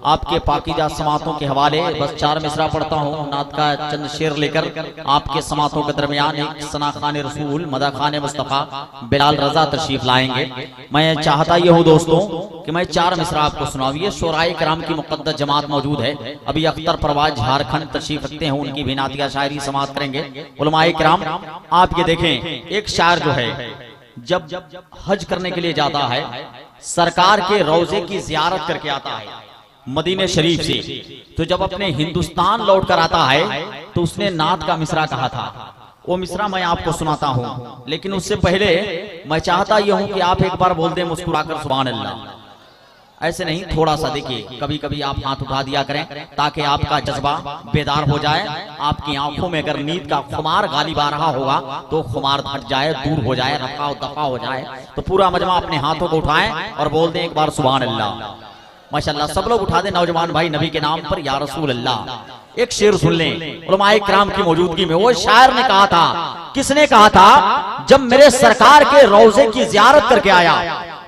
आपके पाकीज़ा समातों के हवाले बस 4 मिसरा पढ़ता हूँ नात का चंद शेर लेकर आपके समातों के दरमियान एक सना खान रसूल मदा खान मुस्तफ़ा बिलाल रजा तशरीफ लाएंगे। मैं चाहता ये हूँ दोस्तों कि मैं 4 मिसरा आपको सुनाऊँ। ये शोराए किराम की मुक़द्दस जमात मौजूद है। अभी अख्तर परवाज झारखंड तशरीफ रखते हैं, उनकी भी नातिया शायरी समात करेंगे उलमाए किराम। आप ये देखें, एक शायर जो है जब हज करने के लिए जाता है सरकार के रोजे की जियारत करके आता है मदीने शरीफ से, तो जब अपने हिंदुस्तान लौट कर आता है तो उसने नात का मिसरा कहा था। वो मिसरा मैं आपको सुनाता हूँ, लेकिन उससे पहले मैं चाहता यह हूं कि आप एक बार बोल दें मुस्कुराकर सुभान अल्लाह। ऐसे नहीं, थोड़ा सा देखिए, कभी कभी आप हाथ उठा दिया करें ताकि आपका जज्बा बेदार हो जाए। आपकी आंखों में अगर नींद का खुमार गालिब आ रहा होगा तो खुमार हट जाए, दूर हो जाए, रफा दफा हो जाए। तो पूरा मजमा अपने हाथों को उठाएं और बोल दें एक बार सुभान अल्लाह। माशाअल्लाह, सब लोग उठा दें नौजवान भाई नबी के नाम पर या रसूल अल्लाह। एक शेर सुन लें उलमाए किराम की मौजूदगी में। वो शायर ने कहा था, किसने कहा था? जब मेरे सरकार के रोजे की जियारत करके आया,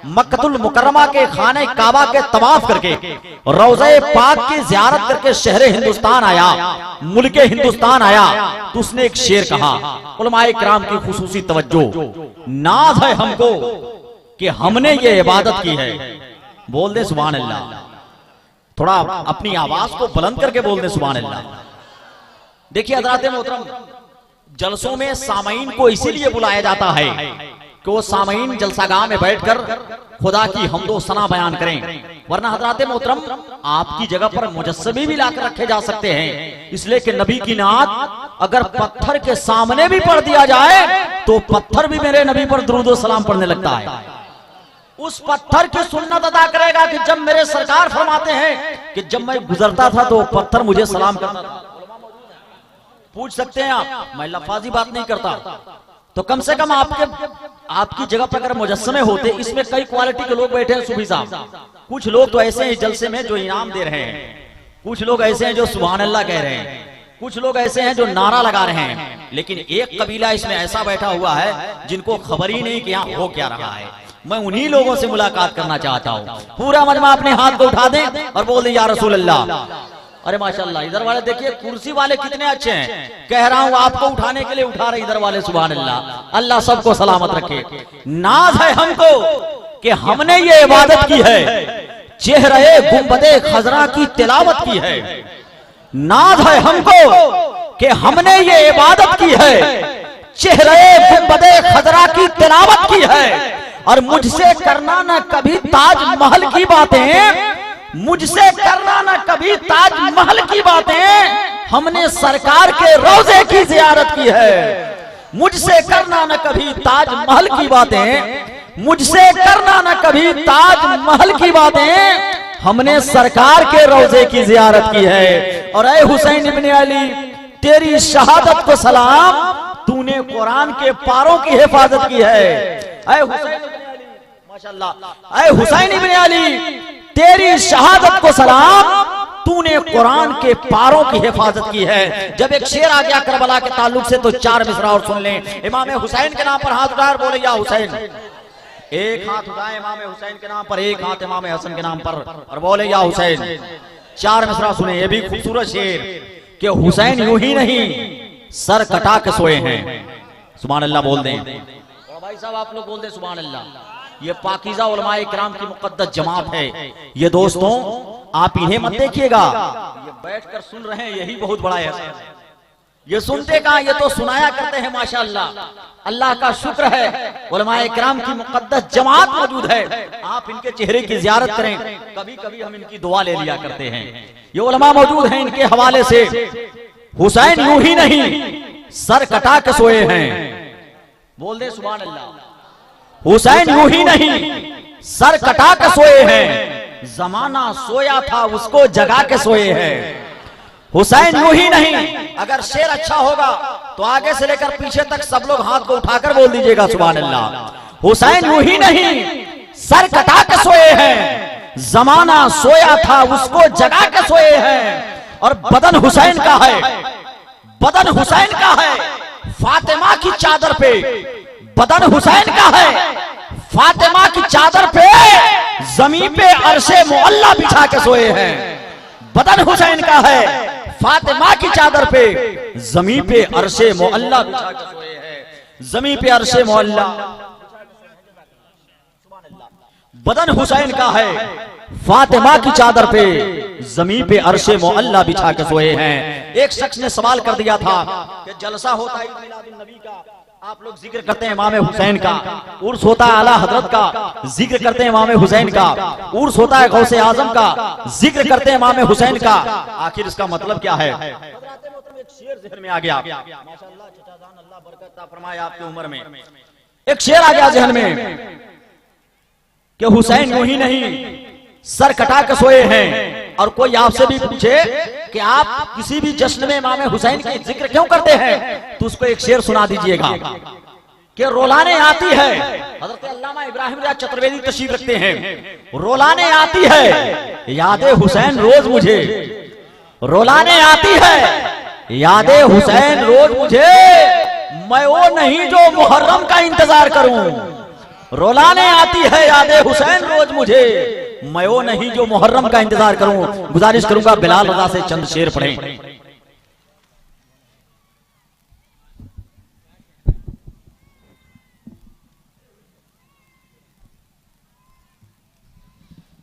मक्कतुल मुकर्रमा के खाने काबा के तवाफ करके, रोज़े पाक की जियारत करके शहरे हिंदुस्तान आया, मुल्के हिंदुस्तान आया, तो उसने एक शेर कहा। उलमाए किराम की खुसूसी तवज्जो, नाज है हमको कि हमने ये इबादत की है। बोल दे सुभान अल्लाह। थोड़ा अपनी आवाज को बुलंद करके बोल दे सुभान अल्लाह। देखिए हज़रात मोहतरम, जलसों में सामईन को इसीलिए बुलाया जाता है कि वो सामईन जलसागाह में बैठकर खुदा की हमदो सना बयान करें। वरना हज़रात मोहतरम आपकी जगह पर मुजस्समे भी लाकर रखे जा सकते हैं, इसलिए कि नबी की नात अगर पत्थर के सामने भी पढ़ दिया जाए तो पत्थर भी मेरे नबी पर दुरूद व सलाम पढ़ने लगता है। उस पत्थर की सुन्नत अदा करेगा कि जब मेरे सरकार फरमाते हैं कि जब मैं गुजरता था तो पत्थर मुझे सलाम करता था। पूछ सकते हैं आप, मैं लफाजी बात नहीं करता, तो कम से कम आपकी जगह पर अगर मुजस्समे होते। इसमें कई क्वालिटी के लोग बैठे हैं सुबह साहब। कुछ लोग तो ऐसे हैं जलसे में जो इनाम दे रहे हैं, कुछ लोग ऐसे हैं जो सुभान अल्लाह कह रहे हैं, कुछ लोग ऐसे हैं जो नारा लगा रहे हैं। लेकिन एक कबीला इसमें ऐसा बैठा हुआ है जिनको खबर ही नहीं कि यहाँ हो क्या रहा है। मैं उन्हीं लोगों से मुलाकात करना चाहता हूँ। पूरा मजमा अपने हाथ को उठा दें और बोल दें या रसूल अल्लाह। अरे माशाअल्लाह, इधर वाले देखिए कुर्सी वाले कितने अच्छे हैं। कह रहा हूँ आपको उठाने के लिए उठा रहे इधर वाले, सुभान अल्लाह। अल्लाह सबको सलामत रखे। नाज है हमको कि हमने ये इबादत की है, चेहरे गुंबदे खजरा की तिलावत की है। नाज है हमको कि हमने ये इबादत की है, चेहरे गुंबदे खजरा की तिलावत की है। और मुझसे करना न कभी ताजमहल की बातें, मुझसे करना न कभी ताजमहल की बातें, हमने सरकार के रोजे की जियारत की है। मुझसे करना न कभी ताजमहल की बातें, मुझसे करना न कभी ताजमहल की बातें, हमने सरकार के रोजे की जियारत की है। और ऐ हुसैन इब्ने अली, तेरी शहादत को सलाम, तूने कुरान के पारों की हिफाजत की है। ऐ हुसैन इब्ने अली, माशाअल्लाह, ऐ हुसैन इब्ने अली, तेरी शहादत को सलाम, तूने कुरान के पारों की हिफाजत की है। जब एक शेर आ गया करबला के ताल्लुक से तो 4 मिसरा और सुन लें। इमाम हुसैन के नाम पर हाथ उठाकर बोले या हुसैन। एक हाथ उठाए इमाम हुसैन के नाम पर, एक हाथ इमाम हसन के नाम पर और बोले या हुसैन। 4 मिसरा सुने। ये भी खूबसूरत शेर कि हुसैन यूं ही नहीं सर कटा के सोए हैं। सुभान अल्लाह बोल दें भाई साहब, आप लोग बोल दें सुभान अल्लाह। ये पाकीज़ा उलमाए किराम की मुक़द्दस जमात है। ये दोस्तों आप इन्हें मत देखिएगा, ये बैठकर सुन रहे हैं, यही बहुत बड़ा है। ये सुनते कहां, ये तो सुनाया करते हैं। माशाअल्लाह, अल्लाह का शुक्र है उलमाए किराम की मुक़द्दस जमात मौजूद है। आप इनके चेहरे की जियारत करें, कभी कभी हम इनकी दुआ ले लिया करते हैं। ये उलमा मौजूद हैं, इनके हवाले से हुसैन यूं ही नहीं सर कटा के सोए हैं। बोल दे सुभान अल्लाह। हुसैन यूं ही नहीं सर कटा के सोए हैं, जमाना सोया था उसको जगा के सोए हैं। हुसैन यूं ही नहीं, अगर शेर अच्छा होगा तो आगे से लेकर पीछे तक सब लोग हाथ को उठाकर बोल दीजिएगा सुभान अल्लाह। हुसैन यूं ही नहीं सर कटा के सोए हैं, जमाना सोया था उसको जगा के सोए हैं। और बदन हुसैन का है, बदन हुसैन का है फातिमा की चादर पे, बदन हुसैन का है फातिमा की चादर पे जमीन पे अरशे मुअल्ला बिछा के सोए हैं। बदन हुसैन का है, फातिमा की चादर पे जमीन पे अरशे मुअल्ला बिछा के सोए हैं। जमीन पे अरशे मुअल्ला, बदन हुसैन का है, फातिमा की चादर पे जमीन पे अरशे मुअल्ला बिछा के सोए हैं। एक शख्स ने सवाल कर दिया था कि जलसा होता है मिलादुन नबी का, आप लोग जिक्र करते हैं इमाम हुसैन का, उर्स होता है आला हजरत का, जिक्र करते हैं इमाम हुसैन का, उर्स होता है गौसे आजम का, जिक्र करते हैं इमाम हुसैन का, आखिर इसका मतलब क्या है? एक शेर ज़हन में आ गया, माशाअल्लाह चचाजान, अल्लाह बरकत फरमाए आपकी उम्र में। एक शेर आ गया ज़हन में कि हुसैन यूं ही नहीं सर कटा के सोए हैं। और कोई आपसे भी पूछे कि आप किसी भी जश्न में इमाम हुसैन की जिक्र क्यों करते हैं, तो उसको एक शेर सुना दीजिएगा कि रोलाने आती है, हज़रत अल्लामा इब्राहिम रियाज़ चतुर्वेदी तशरीफ रखते हैं, रोलाने आती है यादे हुसैन रोज मुझे, रोलाने आती है यादे हुसैन रोज मुझे, मैं वो नहीं जो मुहर्रम का इंतजार करूं। रोलाने आती है यादे हुसैन रोज मुझे, मैं वो नहीं जो मुहर्रम का इंतजार करूं। गुजारिश करूंगा बिलाल रजा से चंद शेर पढ़ें।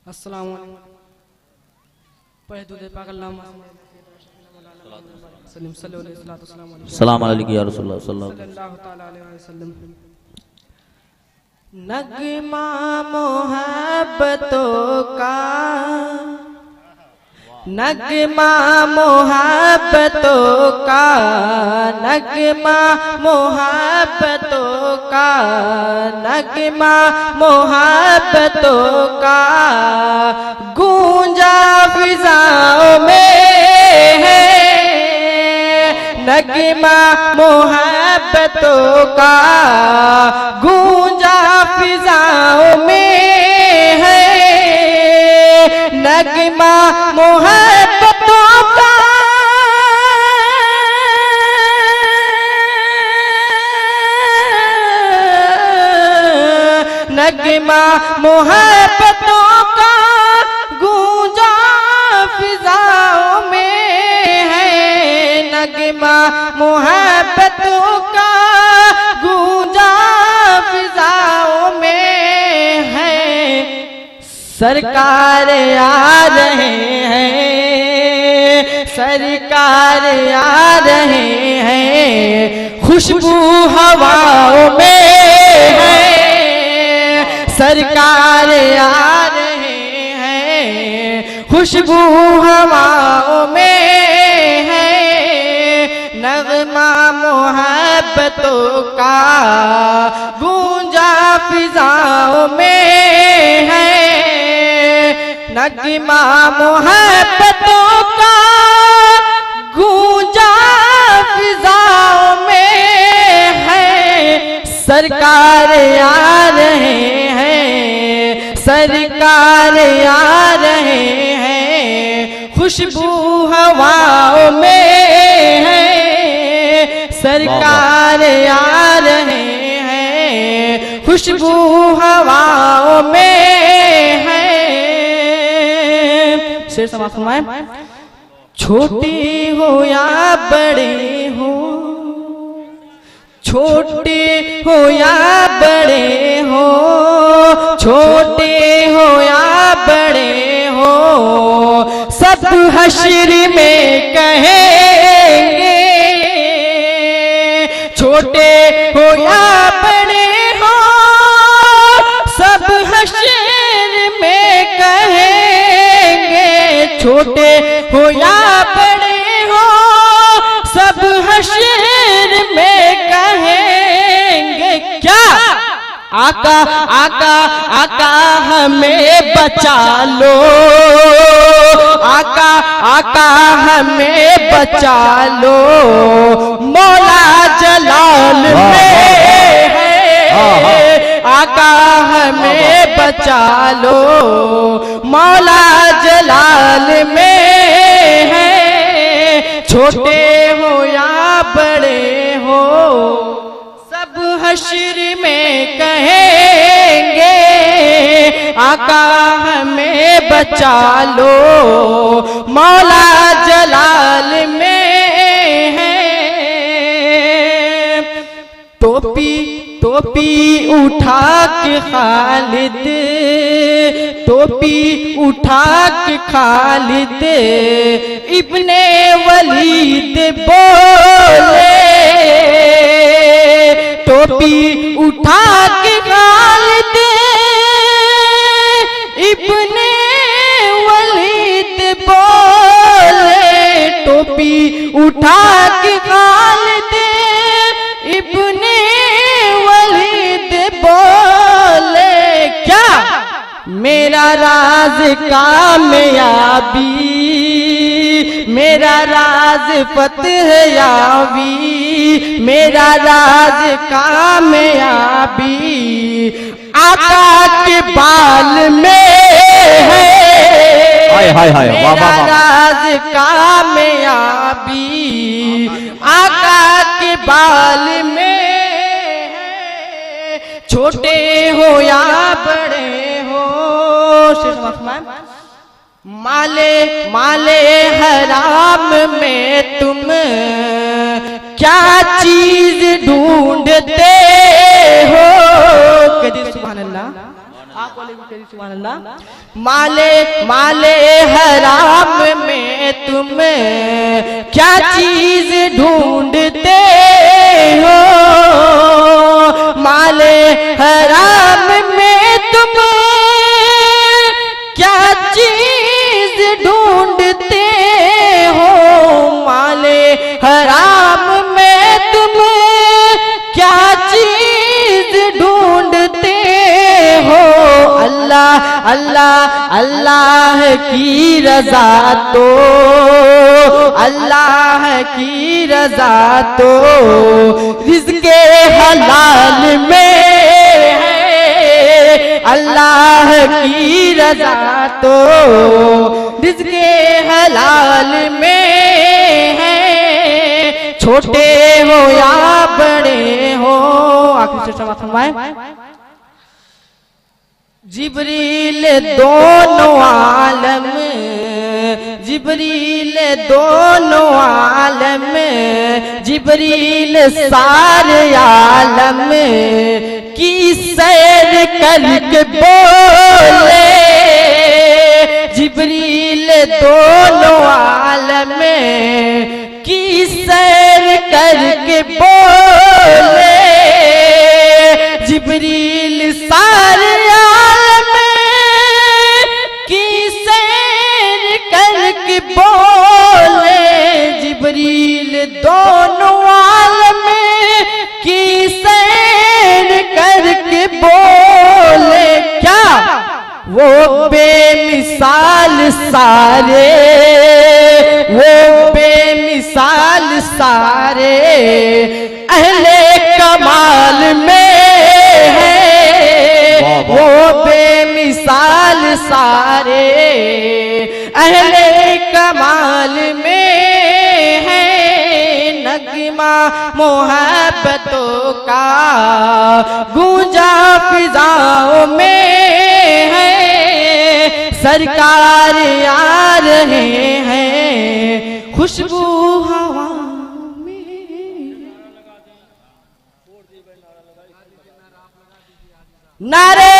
अस्सलाम वालेकुम। पढ़े दूध पाक अल्लाहुम्मा सलाम अलैकुम या रसूलुल्लाह सल्लल्लाहु तआला अलैहि वसल्लम। नगमा मोहब्बतों का, नगमा मोहब्बतों का, नगमा मोहब्बतों का, नगमा मोहब्बतों का गूंजा फिजाओं में है, नगमा मोहब्बतों का गूंजा फिजाओं में है, नगमा मोहब्बतों का, नगमा मोहब्बतों का गूंजा फिजाओं में है, नगमा मोहब्बतों का गूंजा फिजाओं में है। सरकार आ रहे हैं, सरकार आ रहे हैं, खुशबू हवाओं में है, सरकार आ रहे हैं, खुशबू हवाओं में है, नगमा मोहब्बतों का गूंजा फिजाओं में है, नगमा मोहब्बतों का गूंजा फिजाओं में है। सरकार आ रहे हैं, सरकार आ रहे हैं, खुशबू हवाओं में है, सरकार आ रहे हैं, खुशबू हवाओं में है। शेर समाप्त फरमाएं। छोटे हो या बड़े हो, छोटे हो या बड़े हो, छोटे हो या बड़े हो, सब हश्र में कहेंगे, छोटे हो या बड़े हो, सब हश्र में कहेंगे, छोटे हो या बड़े हो, सब हश्र में कहेंगे। क्या आका आका आका हमें बचा लो, आका आका हमें बचा लो, मौला जलाल में है, आका हमें बचा लो, मौला जलाल में है, छोटे हो या बड़े हो, सब हश्र में कहेंगे, आका हमें बचा लो, मौला जलाल में है। टोपी टोपी उठा के खालिद, टोपी उठा के खालिद इब्ने वलीद बोले। टोपी उठा के खालिद इब्ने वलीद बोले। टोपी उठा के खालिद इब्ने वलीद बोले। क्या मेरा राज कामयाबी, मेरा राज फतह याबी, मेरा राज कामयाबी आका के बाल में है। मेरा राज कामयाबी आका के बाल में है। छोटे हो या बड़े हो, माले माले हराम में तुम क्या चीज ढूंढते हो। कदीर सुभान अल्लाह, आप बोले कदीर सुभान अल्लाह। माले माले हराम में तुम क्या चीज ढूंढते हो। माले हराम में तुम क्या चीज ढूंढते हो। माले हराम में तुम क्या चीज ढूंढते हो। अल्लाह अल्लाह अल्लाह की रजा तो, अल्लाह की रजा तो रिज़्क़े हलाल में है। अल्लाह की रजा तो रिज़्क़े हलाल में है। छोटे हो या बड़े हो। आखिर से समाप्त फरमाएं। जिब्रील दोनों आलम, जिब्रील दोनों आलम, जिब्रील सारे आलम की सैर करके बोले। जिब्रील दोनों आलम की सैर करके बोले। जिब्रील सारे आलम की सैर करके बोले। जिब्रील दोनों आलम की सैर करके बोले। क्या वो बेमिसाल सारे, वो बेमिसाल सारे अहले कमाल में है। वो बेमिसाल सारे अहले कमाल में है। नगमा मोहब्बतों का गूंजा फिजाओं में है। सरकार आ रहे हैं खुशबू हवा में। नारे